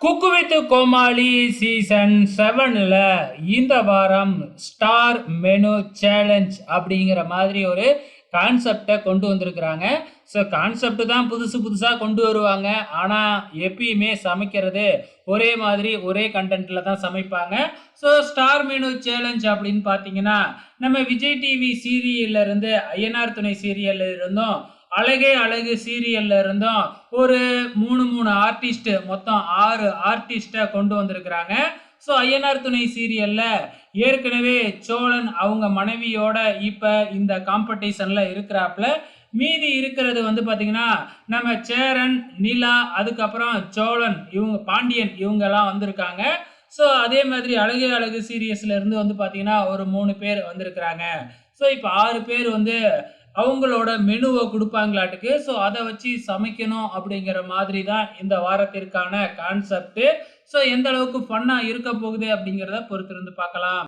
Cook with Comali season 7ல இந்த வாரம் star menu challenge அப்படிங்கிற மாதிரி ஒரு கான்செப்டை கொண்டு வந்திருக்கிறாங்க. ஸோ கான்செப்ட் தான் புதுசு புதுசாக கொண்டு வருவாங்க. ஆனால் எப்பயுமே சமைக்கிறது ஒரே மாதிரி ஒரே கண்டென்ட்ல தான் சமைப்பாங்க. ஸோ ஸ்டார் மெனு சேலஞ்ச் அப்படின்னு பார்த்தீங்கன்னா நம்ம விஜய் டிவி சீரியல்ல இருந்து ஐயனார் துணை சீரியல்ல இருந்தும் அழகே அழகு சீரியல்ல இருந்தும் ஒரு 3 ஆர்டிஸ்ட் மொத்தம் 6 ஆர்டிஸ்ட்டை கொண்டு வந்திருக்கிறாங்க. ஸோ ஐயனார் துணை சீரியல்ல ஏற்கனவே சோழன் அவங்க மனைவியோட இப்போ இந்த காம்படிஷன்ல இருக்கிறாப்புல. மீதி இருக்கிறது வந்து பார்த்தீங்கன்னா நம்ம சேரன், நிலா, அதுக்கப்புறம் சோழன், இவங்க பாண்டியன் இவங்கெல்லாம் வந்திருக்காங்க. ஸோ அதே மாதிரி அழகே அழகு சீரியஸ்ல இருந்து வந்து பார்த்தீங்கன்னா ஒரு 3 பேர் வந்திருக்கிறாங்க. ஸோ இப்போ 6 பேர் வந்து அவங்களோட மெனுவை கொடுப்பாங்களாட்டுக்கு. ஸோ அதை வச்சு சமைக்கணும் அப்படிங்கிற மாதிரி தான் இந்த வாரத்திற்கான கான்செப்ட். ஸோ எந்த அளவுக்கு ஃபன்னா இருக்க போகுது அப்படிங்கிறத பொறுத்திருந்து பார்க்கலாம்.